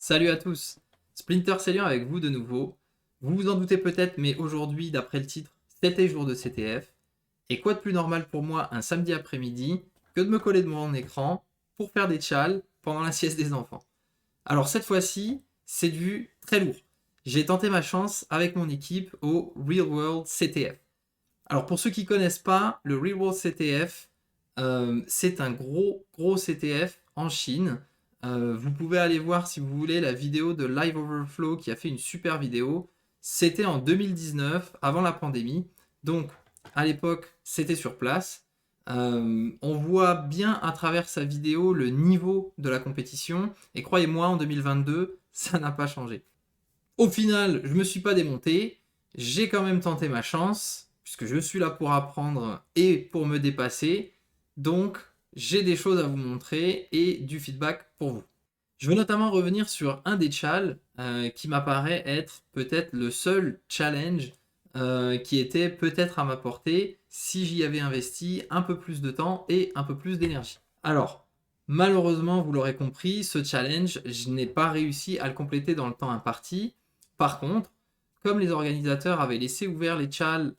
Salut à tous, Splinter Cell avec vous de nouveau. Vous vous en doutez peut-être, mais aujourd'hui, d'après le titre, c'était jour de CTF. Et quoi de plus normal pour moi un samedi après-midi que de me coller devant mon écran pour faire des tchals pendant la sieste des enfants. Alors cette fois-ci, c'est du très lourd. J'ai tenté ma chance avec mon équipe au Real World CTF. Alors pour ceux qui ne connaissent pas, le Real World CTF, c'est un gros CTF en Chine. Vous pouvez aller voir si vous voulez la vidéo de Live Overflow qui a fait une super vidéo. C'était en 2019, avant la pandémie. Donc à l'époque, c'était sur place. On voit bien à travers sa vidéo le niveau de la compétition. Et croyez-moi, en 2022, ça n'a pas changé. Au final, je me suis pas démonté. J'ai quand même tenté ma chance, puisque je suis là pour apprendre et pour me dépasser. Donc, j'ai des choses à vous montrer et du feedback pour vous. Je veux notamment revenir sur un des challenges qui m'apparaît être peut-être le seul challenge qui était peut-être à ma portée si j'y avais investi un peu plus de temps et un peu plus d'énergie. Alors, malheureusement, vous l'aurez compris, ce challenge, je n'ai pas réussi à le compléter dans le temps imparti. Par contre, comme les organisateurs avaient laissé ouvert les chals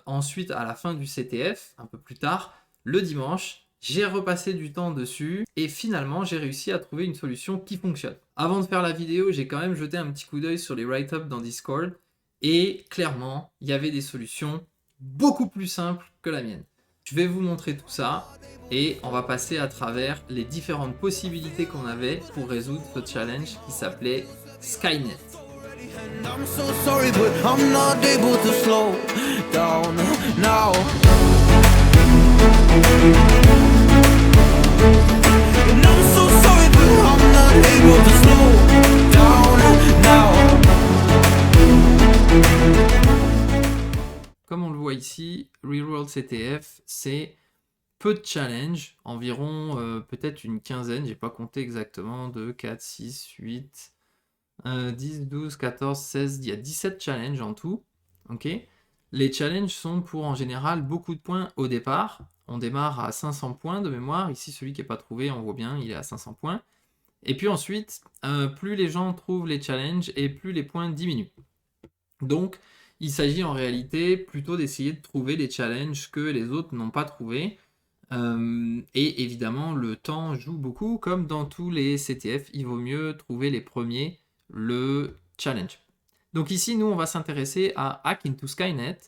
ensuite à la fin du CTF, un peu plus tard, le dimanche, j'ai repassé du temps dessus et finalement j'ai réussi à trouver une solution qui fonctionne. Avant de faire la vidéo, j'ai quand même jeté un petit coup d'œil sur les write-ups dans Discord et clairement, il y avait des solutions beaucoup plus simples que la mienne. Je vais vous montrer tout ça et on va passer à travers les différentes possibilités qu'on avait pour résoudre ce challenge qui s'appelait Skynet. I'm so sorry, but I'm not able to slow down now. And I'm so sorry, but I'm not able to slow down now. Comme on le voit ici, Real World CTF, c'est peu de challenges, environ peut-être une quinzaine, j'ai pas compté exactement, 2, 4, 6, 8, 10, 12, 14, 16, il y a 17 challenges en tout. Ok. Les challenges sont pour en général beaucoup de points au départ. On démarre à 500 points de mémoire. Ici, celui qui n'est pas trouvé, on voit bien, il est à 500 points. Et puis ensuite, plus les gens trouvent les challenges et plus les points diminuent. Donc, il s'agit en réalité plutôt d'essayer de trouver les challenges que les autres n'ont pas trouvés. Et évidemment, le temps joue beaucoup. Comme dans tous les CTF, il vaut mieux trouver les premiers, le challenge. Donc ici, nous, on va s'intéresser à Hack into Skynet,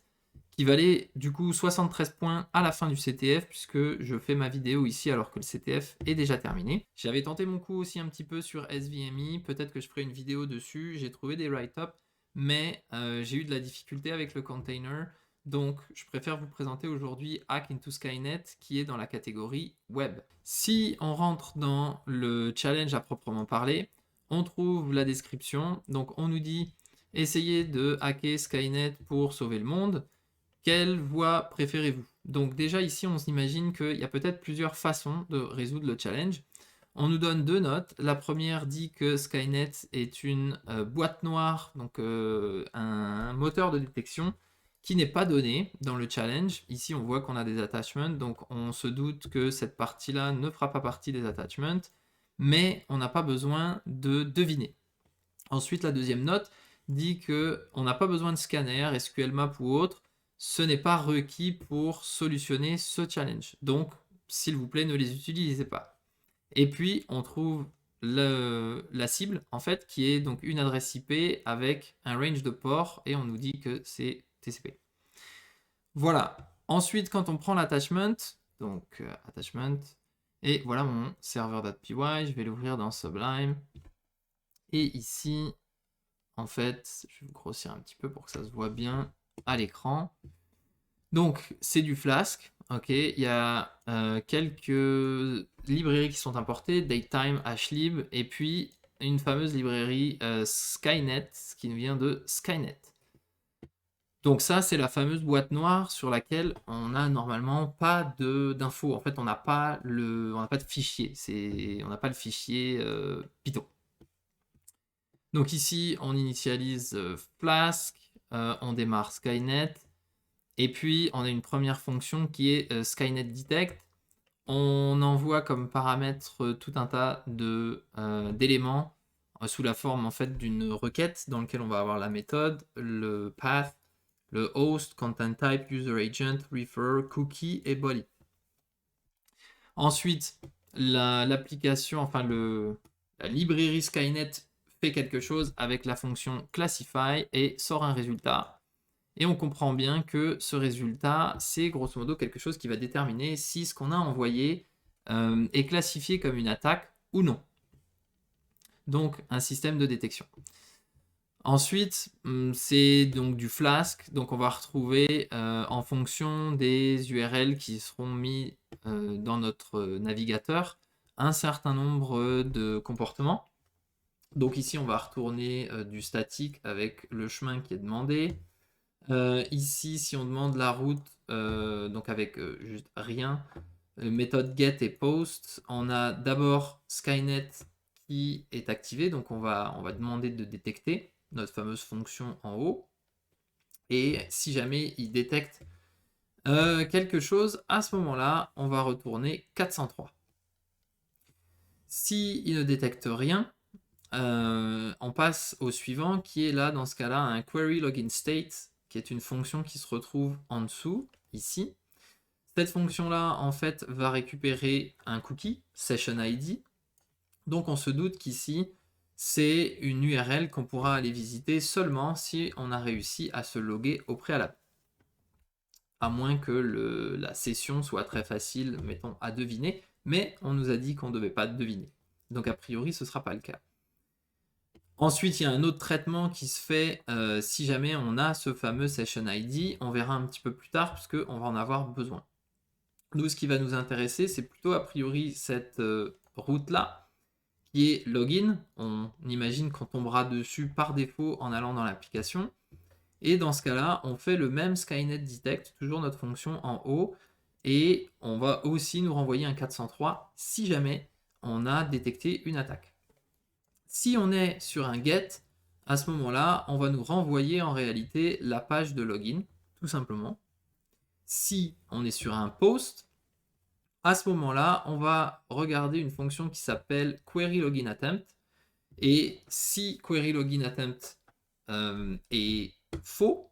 qui valait du coup 73 points à la fin du CTF, puisque je fais ma vidéo ici alors que le CTF est déjà terminé. J'avais tenté mon coup aussi un petit peu sur SVMI, peut-être que je ferai une vidéo dessus, j'ai trouvé des write-ups, mais j'ai eu de la difficulté avec le container, donc je préfère vous présenter aujourd'hui Hack into Skynet, qui est dans la catégorie Web. Si on rentre dans le challenge à proprement parler, on trouve la description, donc on nous dit essayez de hacker Skynet pour sauver le monde. Quelle voie préférez-vous? Donc déjà ici on s'imagine qu'il y a peut-être plusieurs façons de résoudre le challenge. On nous donne deux notes. La première dit que Skynet est une boîte noire, donc un moteur de détection qui n'est pas donné dans le challenge. Ici on voit qu'on a des attachments, donc on se doute que cette partie-là ne fera pas partie des attachments, mais on n'a pas besoin de deviner. Ensuite la deuxième note dit qu'on n'a pas besoin de scanner, SQL Map ou autre, ce n'est pas requis pour solutionner ce challenge. Donc, s'il vous plaît, ne les utilisez pas. Et puis, on trouve la cible, en fait, qui est donc une adresse IP avec un range de port, et on nous dit que c'est TCP. Voilà. Ensuite, quand on prend l'attachment, donc attachment, et voilà mon serveur.py, je vais l'ouvrir dans Sublime. Et ici, en fait, je vais grossir un petit peu pour que ça se voit bien à l'écran. Donc, c'est du Flask. Ok, il y a quelques librairies qui sont importées, Datetime, Hlib, et puis une fameuse librairie Skynet, qui nous vient de Skynet. Donc ça, c'est la fameuse boîte noire sur laquelle on n'a normalement pas d'infos. En fait, on n'a pas de fichier. On n'a pas le fichier Python. Donc ici, on initialise Flask, on démarre Skynet, et puis on a une première fonction qui est Skynet Detect. On envoie comme paramètre tout un tas d'éléments sous la forme en fait d'une requête dans laquelle on va avoir la méthode, le path, le host, content type, user agent, refer, cookie et body. Ensuite, l'application, enfin la librairie Skynet fait quelque chose avec la fonction classify et sort un résultat. Et on comprend bien que ce résultat, c'est grosso modo quelque chose qui va déterminer si ce qu'on a envoyé est classifié comme une attaque ou non. Donc un système de détection. Ensuite, c'est donc du Flask, donc on va retrouver en fonction des URL qui seront mis dans notre navigateur un certain nombre de comportements. Donc ici, on va retourner du statique avec le chemin qui est demandé. Ici, si on demande la route, donc avec juste rien, méthode get et post, on a d'abord Skynet qui est activé, donc on va demander de détecter notre fameuse fonction en haut. Et si jamais il détecte quelque chose, à ce moment-là, on va retourner 403. S'il ne détecte rien, on passe au suivant qui est là, dans ce cas-là, un query login state, qui est une fonction qui se retrouve en dessous, ici. Cette fonction-là, en fait, va récupérer un cookie, session ID. Donc on se doute qu'ici, c'est une URL qu'on pourra aller visiter seulement si on a réussi à se loguer au préalable. À moins que la session soit très facile, mettons, à deviner, mais on nous a dit qu'on ne devait pas deviner. Donc a priori, ce ne sera pas le cas. Ensuite, il y a un autre traitement qui se fait si jamais on a ce fameux session ID. On verra un petit peu plus tard, puisqu'on va en avoir besoin. Nous, ce qui va nous intéresser, c'est plutôt a priori cette route-là, qui est login. On imagine qu'on tombera dessus par défaut en allant dans l'application. Et dans ce cas-là, on fait le même Skynet detect, toujours notre fonction en haut, et on va aussi nous renvoyer un 403 si jamais on a détecté une attaque. Si on est sur un get, à ce moment-là, on va nous renvoyer en réalité la page de login, tout simplement. Si on est sur un post, à ce moment-là, on va regarder une fonction qui s'appelle query login attempt. Et si query login attempt est faux,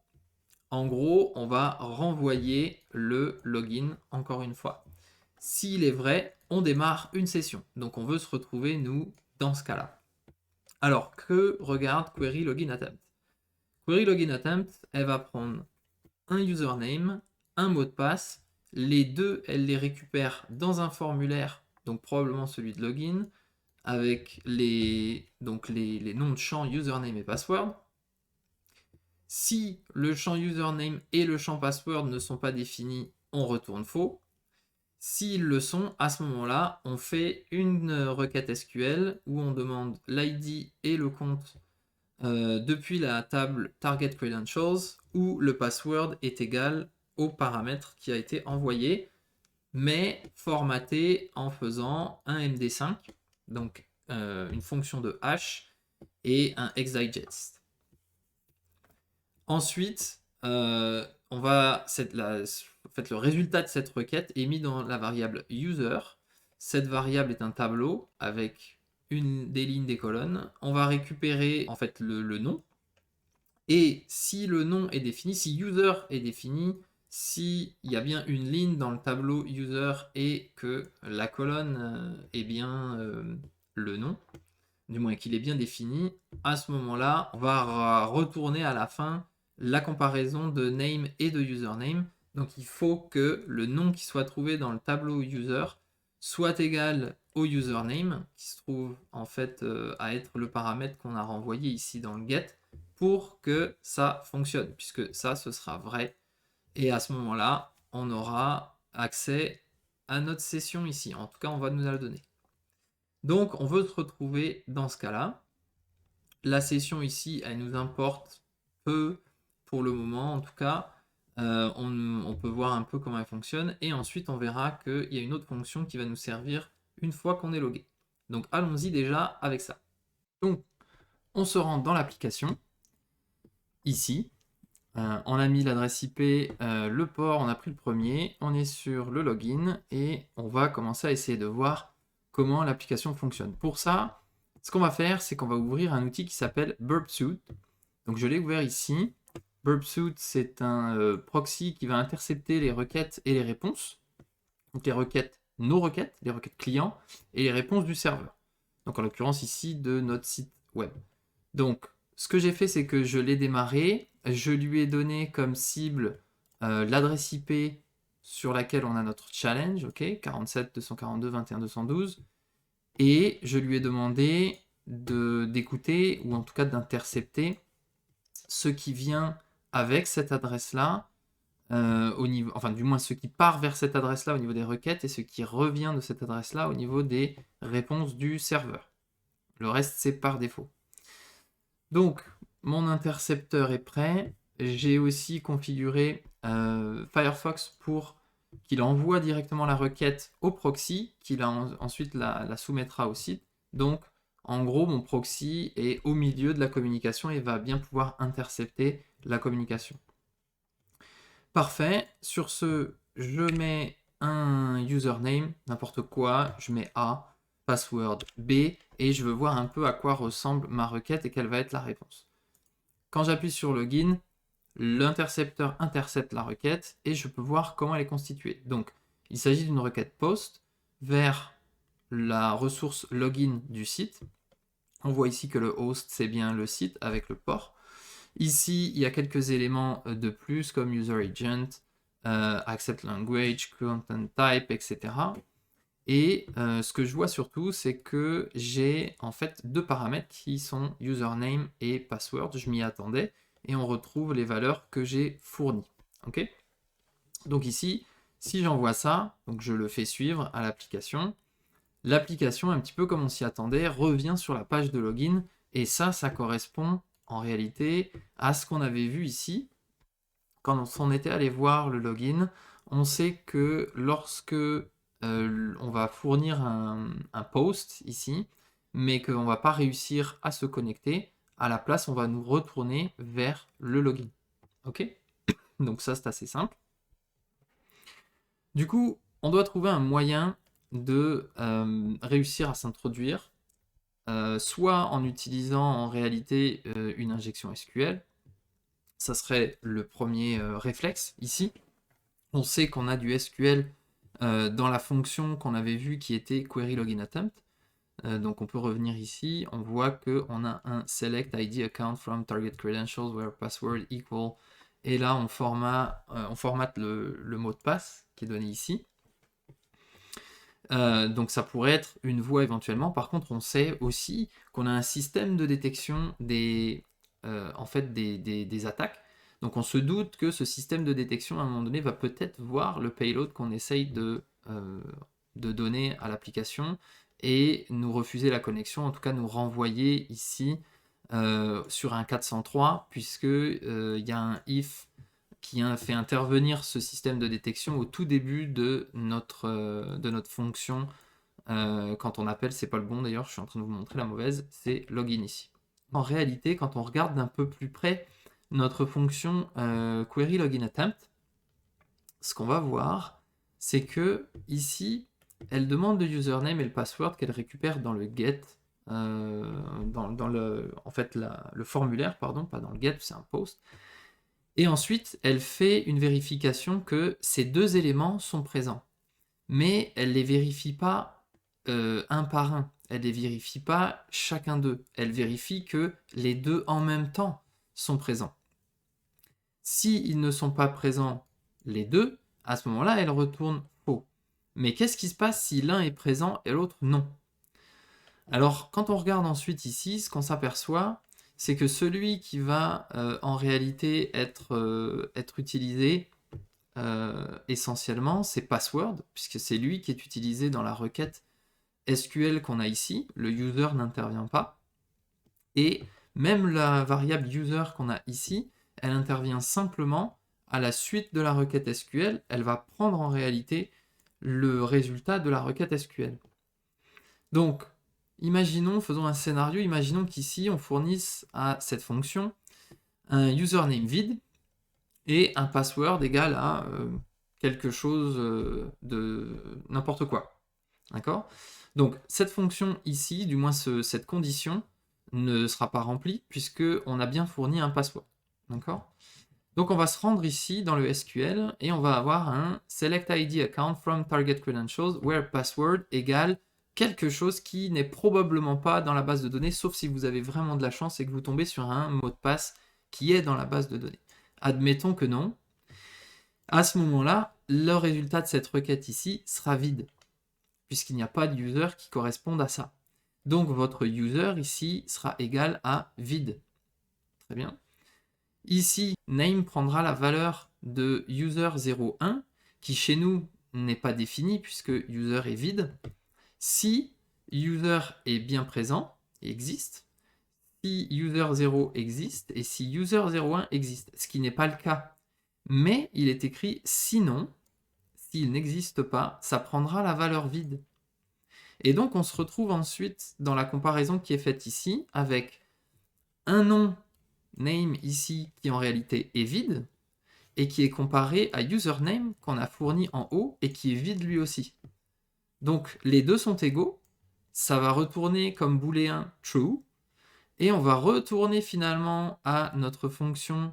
en gros, on va renvoyer le login encore une fois. S'il est vrai, on démarre une session. Donc on veut se retrouver, nous, dans ce cas-là. Alors, que regarde query login attempt? Query login attempt, elle va prendre un username, un mot de passe. Les deux, elle les récupère dans un formulaire, donc probablement celui de login, avec les noms de champ username et password. Si le champ username et le champ password ne sont pas définis, on retourne faux. S'ils le sont, à ce moment-là, on fait une requête SQL où on demande l'ID et le compte depuis la table Target Credentials où le password est égal au paramètre qui a été envoyé, mais formaté en faisant un MD5, donc une fonction de hash et un hexdigest. Ensuite, le résultat de cette requête est mis dans la variable user. Cette variable est un tableau avec des lignes, des colonnes. On va récupérer en fait le nom. Et si le nom est défini, si user est défini, s'il y a bien une ligne dans le tableau user et que la colonne est bien le nom, du moins qu'il est bien défini, à ce moment-là, on va retourner à la fin la comparaison de name et de username. Donc il faut que le nom qui soit trouvé dans le tableau user soit égal au username, qui se trouve en fait à être le paramètre qu'on a renvoyé ici dans le get, pour que ça fonctionne, puisque ça, ce sera vrai. Et à ce moment-là, on aura accès à notre session ici. En tout cas, on va nous la donner. Donc, on veut se retrouver dans ce cas-là. La session ici, elle nous importe peu pour le moment. En tout cas, on peut voir un peu comment elle fonctionne. Et ensuite, on verra qu'il y a une autre fonction qui va nous servir une fois qu'on est logué. Donc, allons-y déjà avec ça. Donc, on se rend dans l'application. Ici, on a mis l'adresse IP, le port, on a pris le premier. On est sur le login et on va commencer à essayer de voir comment l'application fonctionne. Pour ça, Ce qu'on va faire, c'est qu'on va ouvrir un outil qui s'appelle burpsuite. Donc je l'ai ouvert ici. Burpsuite, c'est un proxy qui va intercepter les requêtes et les réponses. Donc les requêtes, nos requêtes, les requêtes clients et les réponses du serveur. Donc en l'occurrence ici de notre site web. Donc ce que j'ai fait, c'est que je l'ai démarré. Je lui ai donné comme cible l'adresse IP sur laquelle on a notre challenge, ok, 47 242 21 212. Et je lui ai demandé d'écouter, ou en tout cas d'intercepter, ce qui vient avec cette adresse-là, au niveau, enfin du moins ce qui part vers cette adresse-là au niveau des requêtes et ce qui revient de cette adresse-là au niveau des réponses du serveur. Le reste, c'est par défaut. Donc, mon intercepteur est prêt. J'ai aussi configuré Firefox pour qu'il envoie directement la requête au proxy, qu'il ensuite la soumettra au site. Donc, en gros, mon proxy est au milieu de la communication et va bien pouvoir intercepter la communication. Parfait. Sur ce, je mets un username, n'importe quoi, je mets A, password B, et je veux voir un peu à quoi ressemble ma requête et quelle va être la réponse. Quand j'appuie sur login, l'intercepteur intercepte la requête et je peux voir comment elle est constituée. Donc, il s'agit d'une requête POST vers la ressource login du site. On voit ici que le host, c'est bien le site avec le port. Ici, il y a quelques éléments de plus comme user agent, accept language, content type, etc. Et ce que je vois surtout, c'est que j'ai en fait deux paramètres qui sont username et password. Je m'y attendais et on retrouve les valeurs que j'ai fournies. Okay, donc ici, si j'envoie ça, donc je le fais suivre à l'application. L'application, un petit peu comme on s'y attendait, revient sur la page de login et ça correspond en réalité à ce qu'on avait vu ici. Quand on était allé voir le login, on sait que lorsque on va fournir un post ici, mais qu'on ne va pas réussir à se connecter, à la place, on va nous retourner vers le login. Ok? Donc ça, c'est assez simple. Du coup, on doit trouver un moyen de réussir à s'introduire, soit en utilisant en réalité une injection SQL. Ça serait le premier réflexe ici. On sait qu'on a du SQL dans la fonction qu'on avait vue qui était query login attempt. Donc on peut revenir ici, on voit qu'on a un select ID account from target credentials where password equal, et là on formate le mot de passe qui est donné ici. Donc ça pourrait être une voie éventuellement. Par contre, on sait aussi qu'on a un système de détection des attaques. Donc on se doute que ce système de détection, à un moment donné, va peut-être voir le payload qu'on essaye de donner à l'application et nous refuser la connexion, en tout cas nous renvoyer ici sur un 403, puisqu'il y a un if qui fait intervenir ce système de détection au tout début de notre fonction. Quand on appelle, c'est pas le bon d'ailleurs, je suis en train de vous montrer la mauvaise, c'est login ici. En réalité, quand on regarde d'un peu plus près notre fonction query login attempt, ce qu'on va voir, c'est que ici, elle demande le username et le password qu'elle récupère dans le get, dans le formulaire, pardon, pas dans le get, c'est un post. Et ensuite, elle fait une vérification que ces deux éléments sont présents. Mais elle ne les vérifie pas un par un. Elle ne les vérifie pas chacun d'eux. Elle vérifie que les deux en même temps sont présents. S'ils ne sont pas présents les deux, à ce moment-là, elle retourne faux. Mais qu'est-ce qui se passe si l'un est présent et l'autre non? Alors, quand on regarde ensuite ici, ce qu'on s'aperçoit, c'est que celui qui va en réalité être utilisé essentiellement, c'est password, puisque c'est lui qui est utilisé dans la requête SQL qu'on a ici. Le user n'intervient pas. Et même la variable user qu'on a ici, elle intervient simplement à la suite de la requête SQL. Elle va prendre en réalité le résultat de la requête SQL. Donc, faisons un scénario, imaginons qu'ici on fournisse à cette fonction un username vide et un password égal à quelque chose de n'importe quoi. D'accord ? Donc cette fonction ici, du moins cette condition, ne sera pas remplie puisqu'on a bien fourni un password. D'accord? Donc on va se rendre ici dans le SQL et on va avoir un select ID account from target credentials where password égale quelque chose qui n'est probablement pas dans la base de données, sauf si vous avez vraiment de la chance et que vous tombez sur un mot de passe qui est dans la base de données. Admettons que non. À ce moment-là, le résultat de cette requête ici sera vide, puisqu'il n'y a pas de user qui corresponde à ça. Donc votre user ici sera égal à vide. Très bien. Ici, name prendra la valeur de user01, qui chez nous n'est pas définie puisque user est vide. Si user est bien présent, existe, si user0 existe et si user01 existe, ce qui n'est pas le cas. Mais il est écrit sinon, s'il n'existe pas, ça prendra la valeur vide. Et donc on se retrouve ensuite dans la comparaison qui est faite ici avec un nom name ici qui en réalité est vide et qui est comparé à username qu'on a fourni en haut et qui est vide lui aussi. Donc les deux sont égaux, ça va retourner comme booléen true et on va retourner finalement à notre fonction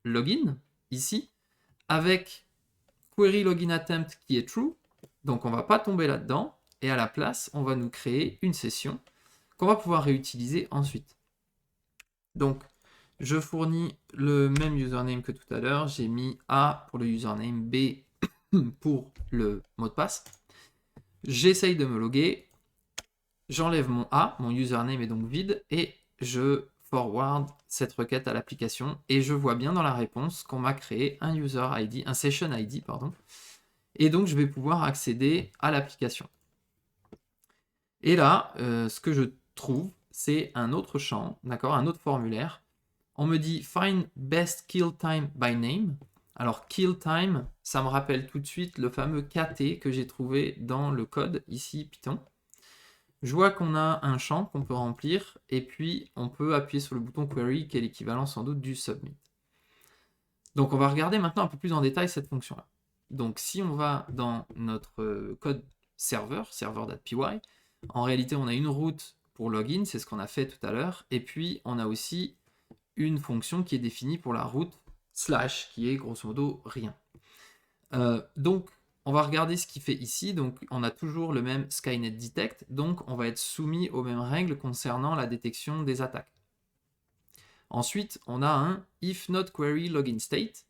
login ici avec query login attempt qui est true, donc on ne va pas tomber là-dedans et à la place on va nous créer une session qu'on va pouvoir réutiliser ensuite. Donc je fournis le même username que tout à l'heure, j'ai mis A pour le username, B pour le mot de passe. J'essaye de me loguer, j'enlève mon A, mon username est donc vide, et je forward cette requête à l'application, et je vois bien dans la réponse qu'on m'a créé un user ID, un session ID, pardon, et donc je vais pouvoir accéder à l'application. Et là, ce que je trouve, c'est un autre champ, d'accord, un autre formulaire. On me dit find best kill time by name. Alors kill time, ça me rappelle tout de suite le fameux KT que j'ai trouvé dans le code ici Python. Je vois qu'on a un champ qu'on peut remplir et puis on peut appuyer sur le bouton query qui est l'équivalent sans doute du submit. Donc on va regarder maintenant un peu plus en détail cette fonction-là. Donc si on va dans notre code serveur, server.py, en réalité on a une route pour login, c'est ce qu'on a fait tout à l'heure, et puis on a aussi une fonction qui est définie pour la route slash, qui est grosso modo rien. Donc, on va regarder ce qu'il fait ici. Donc, on a toujours le même Skynet Detect, donc on va être soumis aux mêmes règles concernant la détection des attaques. Ensuite, on a un if not query login state,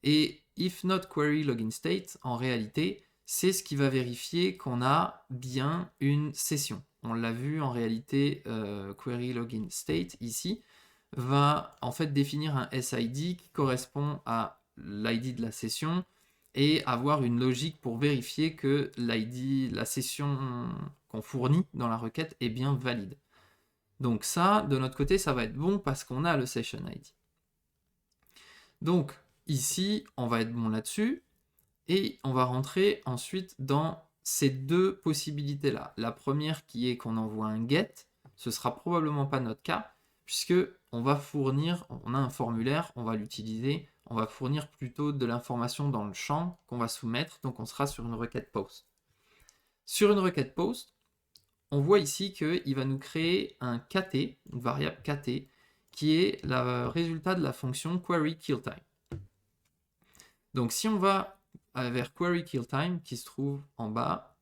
et if not query login state, en réalité, c'est ce qui va vérifier qu'on a bien une session. On l'a vu en réalité, query login state ici va en fait définir un SID qui correspond à l'ID de la session et avoir une logique pour vérifier que l'ID, la session qu'on fournit dans la requête est bien valide. Donc ça, de notre côté, ça va être bon parce qu'on a le session ID. Donc ici, on va être bon là-dessus et on va rentrer ensuite dans ces deux possibilités-là. La première qui est qu'on envoie un get, ce sera probablement pas notre cas, puisque on va fournir, on a un formulaire, on va l'utiliser, on va fournir plutôt de l'information dans le champ qu'on va soumettre, donc on sera sur une requête post. Sur une requête post, on voit ici qu'il va nous créer un KT, une variable KT, qui est le résultat de la fonction queryKillTime. Donc si on va vers queryKillTime, qui se trouve en bas,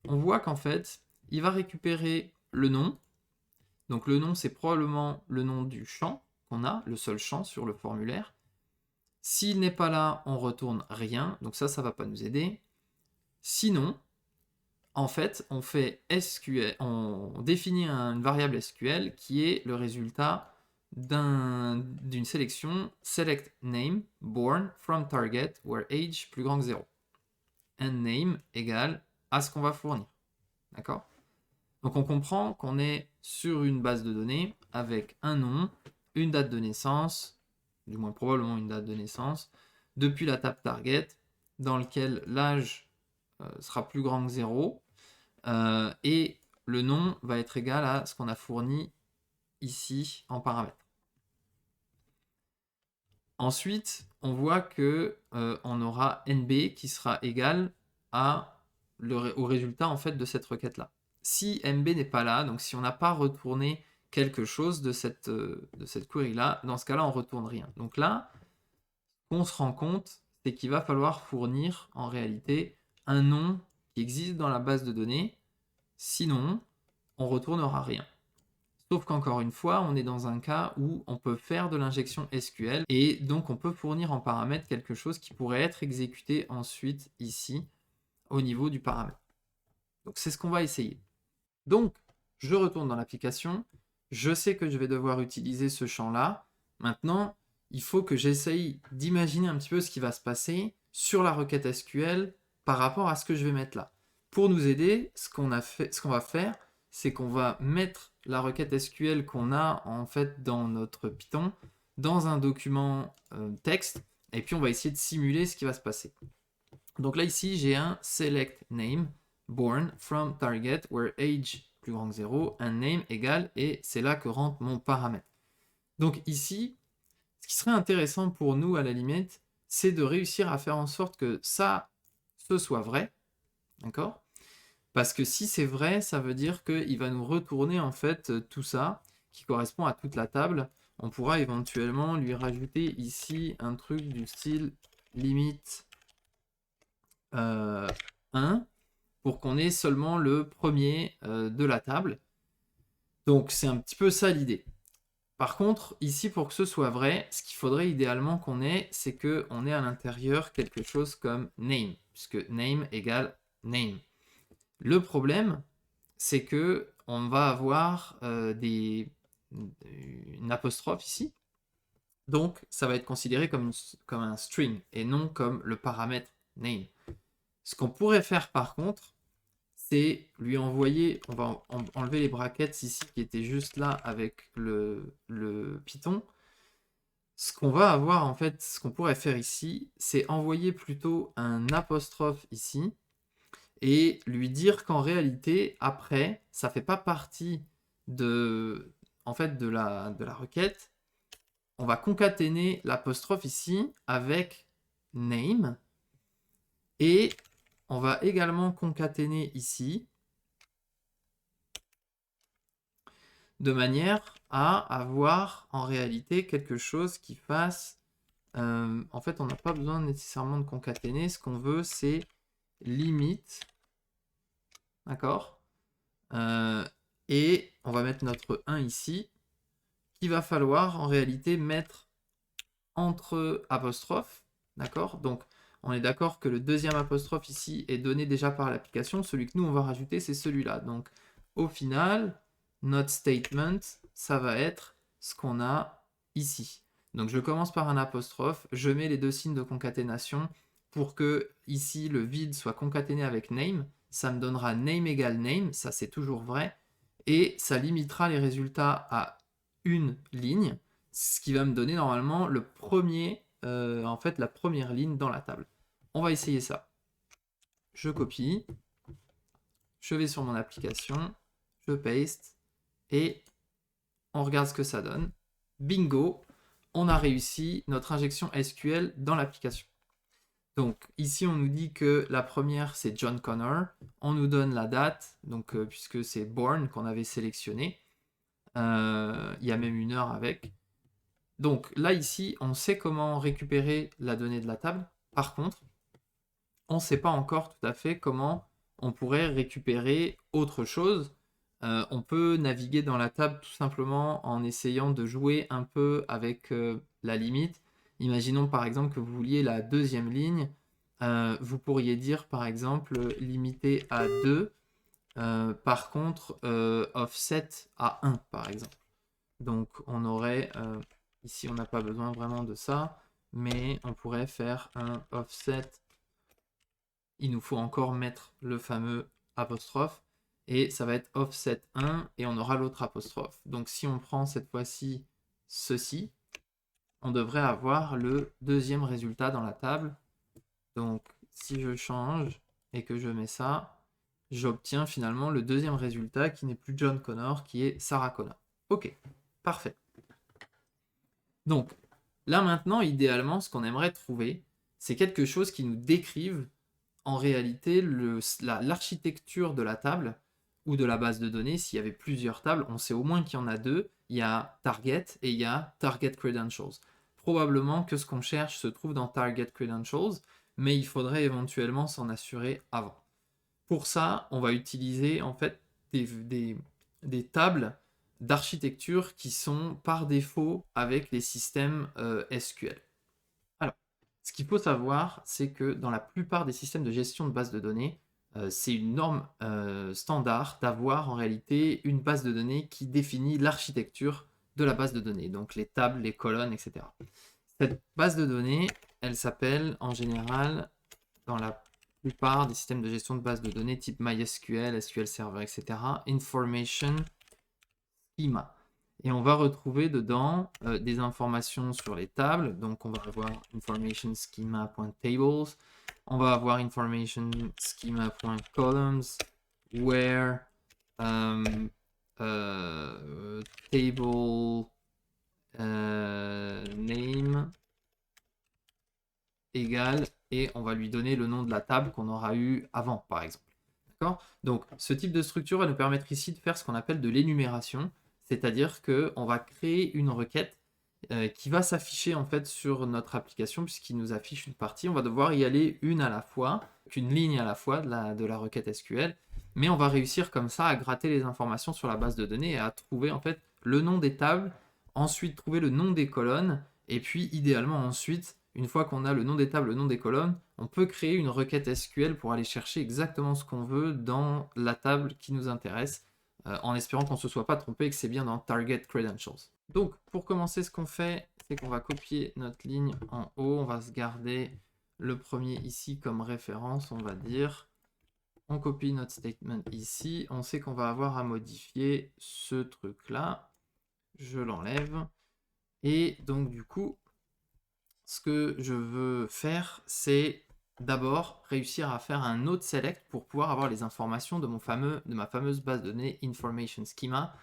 on voit qu'en fait, il va récupérer le nom. Donc le nom, c'est probablement le nom du champ qu'on a, le seul champ sur le formulaire. S'il n'est pas là, on retourne rien, donc ça ne va pas nous aider. Sinon, en fait, on fait SQL, on définit une variable SQL qui est le résultat d'une sélection select name born from target where age plus grand que 0. And name égale à ce qu'on va fournir. D'accord ? Donc on comprend qu'on est sur une base de données avec un nom, une date de naissance, du moins probablement une date de naissance, depuis la table target, dans lequel l'âge sera plus grand que 0, et le nom va être égal à ce qu'on a fourni ici en paramètre. Ensuite, on voit que on aura NB qui sera égal à au résultat en fait de cette requête-là. Si MB n'est pas là, donc si on n'a pas retourné quelque chose de cette query-là, dans ce cas-là, on ne retourne rien. Donc là, on se rend compte, c'est qu'il va falloir fournir en réalité un nom qui existe dans la base de données, sinon on ne retournera rien. Sauf qu'encore une fois, on est dans un cas où on peut faire de l'injection SQL et donc on peut fournir en paramètre quelque chose qui pourrait être exécuté ensuite ici au niveau du paramètre. Donc c'est ce qu'on va essayer. Donc je retourne dans l'application, je sais que je vais devoir utiliser ce champ-là. Maintenant, il faut que j'essaye d'imaginer un petit peu ce qui va se passer sur la requête SQL par rapport à ce que je vais mettre là. Pour nous aider, ce qu'on va faire, c'est qu'on va mettre la requête SQL qu'on a en fait dans notre Python dans un document texte et puis on va essayer de simuler ce qui va se passer. Donc là ici j'ai un select name born from target where age plus grand que 0 and name égale et c'est là que rentre mon paramètre. Donc ici, ce qui serait intéressant pour nous à la limite, c'est de réussir à faire en sorte que ça ce soit vrai, d'accord ? Parce que si c'est vrai, ça veut dire qu'il va nous retourner en fait tout ça qui correspond à toute la table. On pourra éventuellement lui rajouter ici un truc du style limite 1 pour qu'on ait seulement le premier de la table. Donc c'est un petit peu ça l'idée. Par contre, ici pour que ce soit vrai, ce qu'il faudrait idéalement qu'on ait, c'est qu'on ait à l'intérieur quelque chose comme name, puisque name égale name. Le problème, c'est que on va avoir une apostrophe ici. Donc, ça va être considéré comme un string et non comme le paramètre name. Ce qu'on pourrait faire par contre, c'est lui envoyer, on va enlever les brackets ici qui étaient juste là avec le Python. Ce qu'on va avoir en fait, ce qu'on pourrait faire ici, c'est envoyer plutôt un apostrophe ici et lui dire qu'en réalité, après, ça ne fait pas partie de la requête. On va concaténer l'apostrophe ici avec name et on va également concaténer ici de manière à avoir en réalité quelque chose qui fasse... en fait, on n'a pas besoin nécessairement de concaténer. Ce qu'on veut, c'est limite. D'accord ? Et on va mettre notre 1 ici, qu'il va falloir en réalité mettre entre apostrophes. D'accord ? Donc, on est d'accord que le deuxième apostrophe ici est donné déjà par l'application. Celui que nous, on va rajouter, c'est celui-là. Donc, au final, notre statement, ça va être ce qu'on a ici. Donc, je commence par un apostrophe. Je mets les deux signes de concaténation pour que, ici, le vide soit concaténé avec name. Ça me donnera name égale name. Ça, c'est toujours vrai. Et ça limitera les résultats à une ligne, ce qui va me donner normalement le premier... en fait la première ligne dans la table. On va essayer ça. Je copie, je vais sur mon application, je paste et on regarde ce que ça donne. Bingo, on a réussi notre injection SQL dans l'application. Donc ici on nous dit que la première c'est John Connor, on nous donne la date, donc puisque c'est born qu'on avait sélectionné, il y a même une heure avec. Donc là, ici, on sait comment récupérer la donnée de la table. Par contre, on ne sait pas encore tout à fait comment on pourrait récupérer autre chose. On peut naviguer dans la table tout simplement en essayant de jouer un peu avec la limite. Imaginons par exemple que vous vouliez la deuxième ligne. Vous pourriez dire par exemple limité à 2. Par contre, offset à 1 par exemple. Donc on aurait... ici, on n'a pas besoin vraiment de ça, mais on pourrait faire un offset. Il nous faut encore mettre le fameux apostrophe, et ça va être offset 1, et on aura l'autre apostrophe. Donc si on prend cette fois-ci ceci, on devrait avoir le deuxième résultat dans la table. Donc si je change et que je mets ça, j'obtiens finalement le deuxième résultat qui n'est plus John Connor, qui est Sarah Connor. Ok, parfait. Donc, là maintenant, idéalement, ce qu'on aimerait trouver, c'est quelque chose qui nous décrive en réalité, l'architecture de la table ou de la base de données, s'il y avait plusieurs tables, on sait au moins qu'il y en a deux. Il y a Target et il y a Target Credentials. Probablement que ce qu'on cherche se trouve dans Target Credentials, mais il faudrait éventuellement s'en assurer avant. Pour ça, on va utiliser en fait des tables d'architecture qui sont par défaut avec les systèmes SQL. Alors, ce qu'il faut savoir, c'est que dans la plupart des systèmes de gestion de bases de données, c'est une norme standard d'avoir en réalité une base de données qui définit l'architecture de la base de données, donc les tables, les colonnes, etc. Cette base de données, elle s'appelle en général, dans la plupart des systèmes de gestion de bases de données type MySQL, SQL Server, etc., Information Schema. Et on va retrouver dedans des informations sur les tables. Donc on va avoir information schema.tables, on va avoir information schema.columns, where table name égale, et on va lui donner le nom de la table qu'on aura eu avant, par exemple. D'accord ? Donc ce type de structure va nous permettre ici de faire ce qu'on appelle de l'énumération, c'est-à-dire qu'on va créer une requête qui va s'afficher en fait sur notre application, puisqu'il nous affiche une partie. On va devoir y aller une à la fois, qu'une ligne à la fois de la requête SQL, mais on va réussir comme ça à gratter les informations sur la base de données et à trouver en fait le nom des tables, ensuite trouver le nom des colonnes, et puis idéalement ensuite, une fois qu'on a le nom des tables, le nom des colonnes, on peut créer une requête SQL pour aller chercher exactement ce qu'on veut dans la table qui nous intéresse, en espérant qu'on ne se soit pas trompé et que c'est bien dans Target Credentials. Donc, pour commencer, ce qu'on fait, c'est qu'on va copier notre ligne en haut. On va se garder le premier ici comme référence, on va dire. On copie notre statement ici. On sait qu'on va avoir à modifier ce truc-là. Je l'enlève. Et donc, du coup, ce que je veux faire, c'est d'abord réussir à faire un autre select pour pouvoir avoir les informations de ma fameuse base de données Information Schema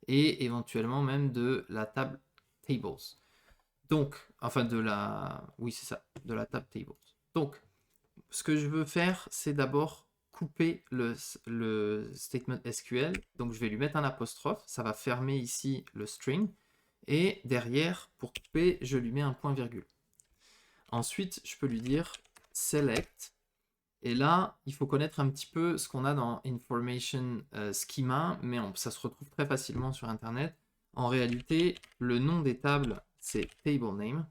et éventuellement même de la table Tables. Donc, enfin oui c'est ça, de la table Tables. Donc, ce que je veux faire, c'est d'abord couper le statement SQL. Donc, je vais lui mettre un apostrophe, ça va fermer ici le string. Et derrière, pour couper, je lui mets un point virgule. Ensuite, je peux lui dire select. Et là, il faut connaître un petit peu ce qu'on a dans Information Schema, mais ça se retrouve très facilement sur Internet. En réalité, le nom des tables, c'est table name.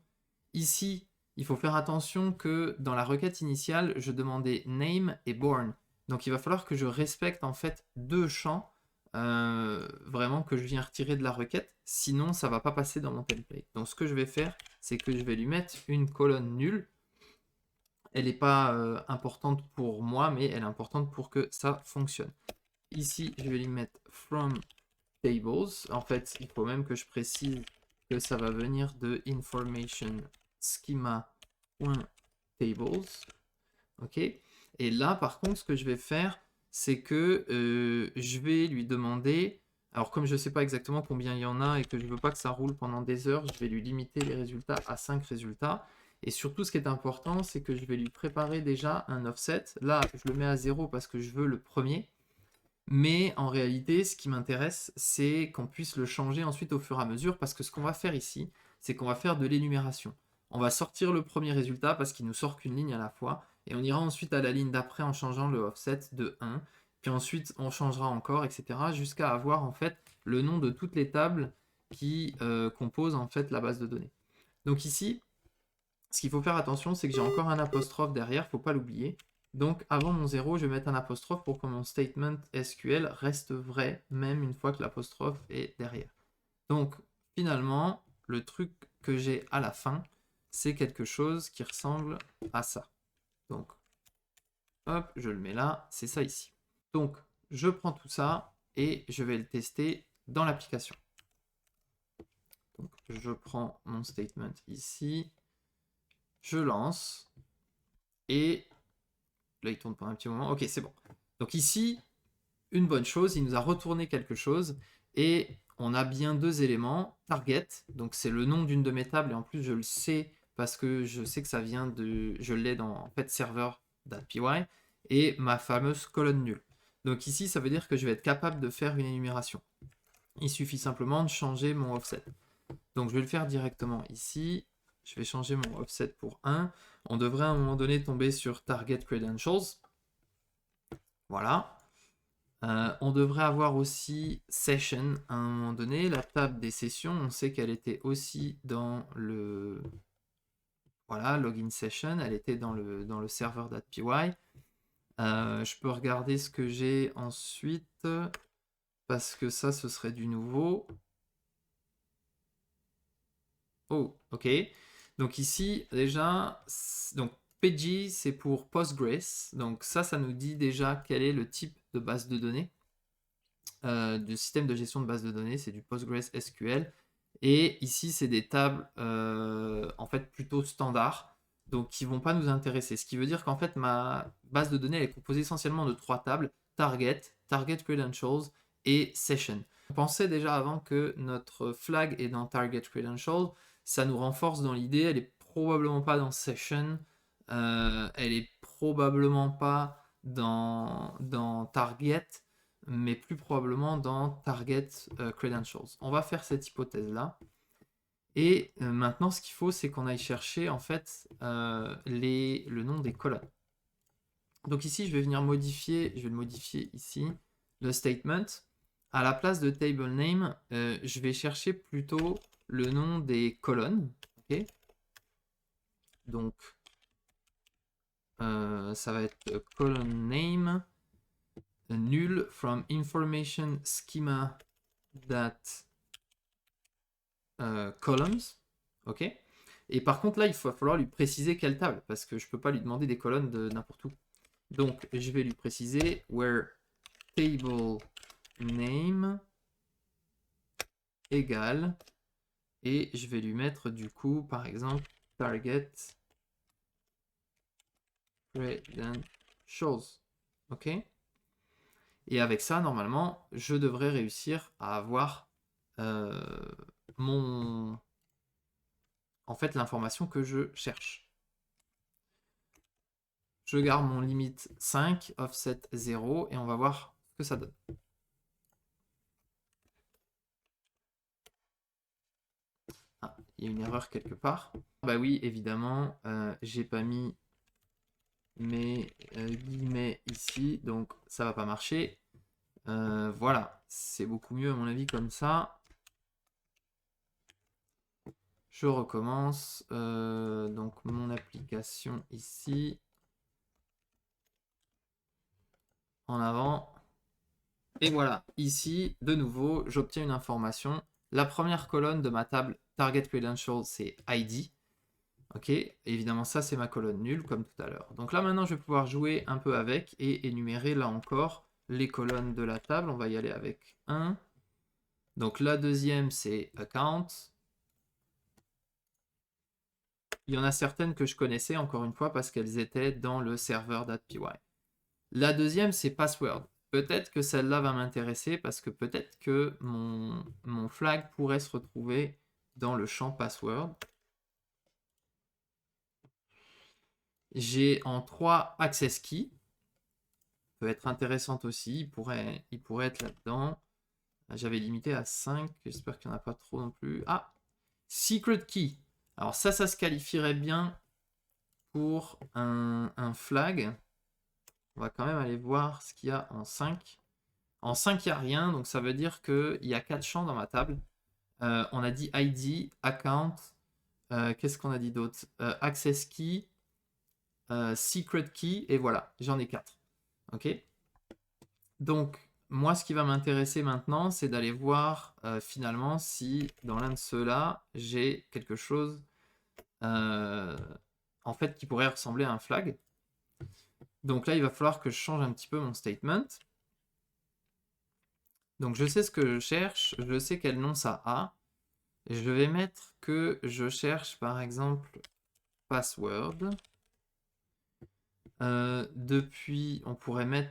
Ici, il faut faire attention que dans la requête initiale, je demandais name et born. Donc il va falloir que je respecte en fait deux champs vraiment que je viens retirer de la requête, sinon ça va pas passer dans mon template. Donc ce que je vais faire, c'est que je vais lui mettre une colonne nulle. Elle n'est pas importante pour moi, mais elle est importante pour que ça fonctionne. Ici, je vais lui mettre from tables. En fait, il faut même que je précise que ça va venir de information schema.tables. Ok. Et là, par contre, ce que je vais faire, c'est que je vais lui demander. Alors, comme je ne sais pas exactement combien il y en a et que je ne veux pas que ça roule pendant des heures, je vais lui limiter les résultats à 5 résultats. Et surtout, ce qui est important, c'est que je vais lui préparer déjà un offset. Là, je le mets à 0 parce que je veux le premier. Mais en réalité, ce qui m'intéresse, c'est qu'on puisse le changer ensuite au fur et à mesure. Parce que ce qu'on va faire ici, c'est qu'on va faire de l'énumération. On va sortir le premier résultat parce qu'il nous sort qu'une ligne à la fois. Et on ira ensuite à la ligne d'après en changeant le offset de 1. Puis ensuite, on changera encore, etc. jusqu'à avoir en fait le nom de toutes les tables qui composent en fait la base de données. Donc ici, ce qu'il faut faire attention, c'est que j'ai encore un apostrophe derrière, il ne faut pas l'oublier. Donc avant mon 0, je vais mettre un apostrophe pour que mon statement SQL reste vrai, même une fois que l'apostrophe est derrière. Donc finalement, le truc que j'ai à la fin, c'est quelque chose qui ressemble à ça. Donc, hop, je le mets là, c'est ça ici. Donc, je prends tout ça et je vais le tester dans l'application. Donc, je prends mon statement ici, je lance, et là, il tourne pendant un petit moment. Ok, c'est bon. Donc ici, une bonne chose, il nous a retourné quelque chose, et on a bien deux éléments. Target, donc c'est le nom d'une de mes tables, et en plus, je le sais parce que je sais que ça vient de... Je l'ai dans, en fait, serveur server.py et ma fameuse colonne nulle. Donc ici, ça veut dire que je vais être capable de faire une énumération. Il suffit simplement de changer mon offset. Donc je vais le faire directement ici. Je vais changer mon offset pour 1. On devrait à un moment donné tomber sur Target Credentials. Voilà. On devrait avoir aussi Session à un moment donné. La table des sessions, on sait qu'elle était aussi dans le... Voilà, Login Session, elle était dans le server.py. Je peux regarder ce que j'ai ensuite, parce que ça, ce serait du nouveau. Oh, ok. Donc ici, déjà, donc PG, c'est pour Postgres. Donc ça nous dit déjà quel est le type de base de données, du système de gestion de base de données. C'est du Postgres SQL. Et ici, c'est des tables, en fait, plutôt standards, donc qui vont pas nous intéresser. Ce qui veut dire qu'en fait, ma base de données elle est composée essentiellement de 3 tables, Target, Target Credentials et Session. On pensait déjà avant que notre flag est dans Target Credentials, ça nous renforce dans l'idée, elle est probablement pas dans Session, elle est probablement pas dans Target, mais plus probablement dans Target Credentials. On va faire cette hypothèse-là. Et maintenant, ce qu'il faut, c'est qu'on aille chercher en fait le nom des colonnes. Donc ici, je vais venir modifier, je vais le modifier ici, le statement. À la place de table name, je vais chercher plutôt le nom des colonnes. Okay. Donc, ça va être column name null from information schema that columns. Ok. Et par contre, là, il va falloir lui préciser quelle table, parce que je ne peux pas lui demander des colonnes de n'importe où. Donc, je vais lui préciser where table name égale, et je vais lui mettre du coup, par exemple, target credentials. Ok. Et avec ça, normalement, je devrais réussir à avoir en fait, l'information que je cherche. Je garde mon limite 5, offset 0, et on va voir ce que ça donne. Ah, il y a une erreur quelque part. Bah oui, évidemment, j'ai pas mis mes guillemets ici, donc ça va pas marcher. Voilà, c'est beaucoup mieux à mon avis comme ça. Je recommence. Donc mon application ici. En avant. Et voilà, ici, de nouveau, j'obtiens une information. La première colonne de ma table Target Credentials, c'est ID. Ok, évidemment, ça, c'est ma colonne nulle, comme tout à l'heure. Donc là, maintenant, je vais pouvoir jouer un peu avec et énumérer, là encore, les colonnes de la table. On va y aller avec 1. Donc la deuxième, c'est Account. Il y en a certaines que je connaissais, encore une fois, parce qu'elles étaient dans le serveur.py. La deuxième, c'est Password. Peut-être que celle-là va m'intéresser parce que peut-être que mon flag pourrait se retrouver dans le champ password. J'ai en 3 access key. Peut être intéressante aussi. Il pourrait être là-dedans. J'avais limité à 5. J'espère qu'il n'y en a pas trop non plus. Ah, secret key. Alors ça se qualifierait bien pour un flag. On va quand même aller voir ce qu'il y a en 5. En 5, il n'y a rien, donc ça veut dire qu'il y a 4 champs dans ma table. On a dit ID, account, qu'est-ce qu'on a dit d'autre? Access key, secret key, et voilà, j'en ai 4. Ok. Donc, moi, ce qui va m'intéresser maintenant, c'est d'aller voir finalement si dans l'un de ceux-là, j'ai quelque chose en fait qui pourrait ressembler à un flag. Donc là, il va falloir que je change un petit peu mon statement. Donc je sais ce que je cherche, je sais quel nom ça a. Je vais mettre que je cherche par exemple password. Depuis, on pourrait même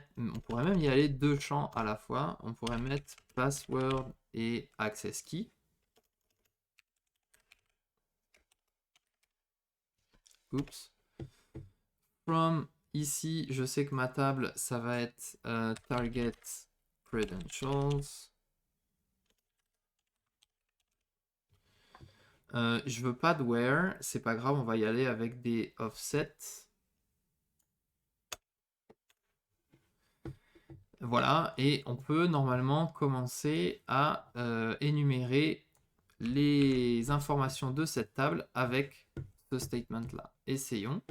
y aller 2 champs à la fois. On pourrait mettre password et access key. Oups. From Ici, je sais que ma table, ça va être target credentials. Je veux pas de where, c'est pas grave, on va y aller avec des offsets. Voilà, et on peut normalement commencer à énumérer les informations de cette table avec ce statement-là. Essayons.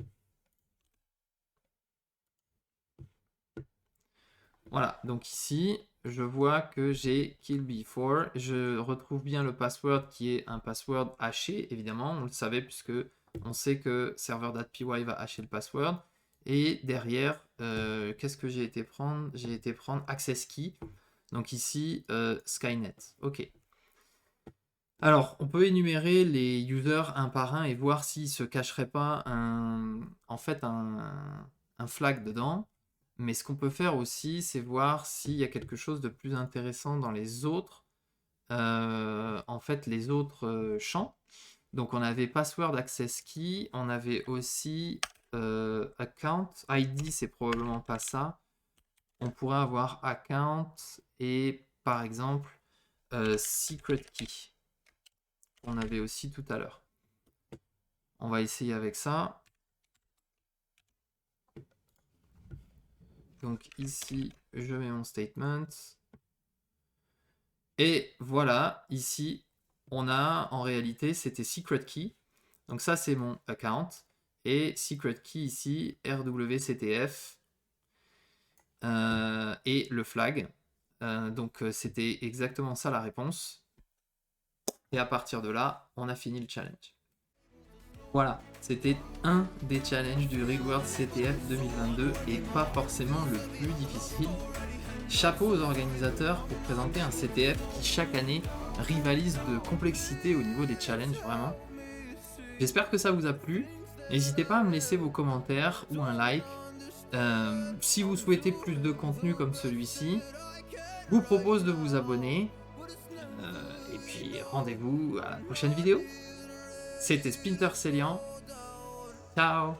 Voilà, donc ici, je vois que j'ai kill before. Je retrouve bien le password qui est un password haché, évidemment. On le savait puisque on sait que server.py va hacher le password. Et derrière, qu'est-ce que j'ai été prendre? J'ai été prendre access key. Donc ici, Skynet. OK. Alors, on peut énumérer les users un par un et voir s'il ne se cacherait pas en fait un flag dedans. Mais ce qu'on peut faire aussi, c'est voir s'il y a quelque chose de plus intéressant dans les autres, en fait, les autres champs. Donc, on avait password access key, on avait aussi account. ID, c'est probablement pas ça. On pourrait avoir account et, par exemple, secret key. On avait aussi tout à l'heure. On va essayer avec ça. Donc ici, je mets mon statement. Et voilà, ici, on a en réalité, c'était secret key. Donc ça, c'est mon account. Et secret key ici, RWCTF. Et le flag. Donc c'était exactement ça la réponse. Et à partir de là, on a fini le challenge. Voilà, c'était un des challenges du Reworld CTF 2022 et pas forcément le plus difficile. Chapeau aux organisateurs pour présenter un CTF qui chaque année rivalise de complexité au niveau des challenges, vraiment. J'espère que ça vous a plu. N'hésitez pas à me laisser vos commentaires ou un like. Si vous souhaitez plus de contenu comme celui-ci, je vous propose de vous abonner. Et puis rendez-vous à la prochaine vidéo. C'était Splinter Celian. Ciao.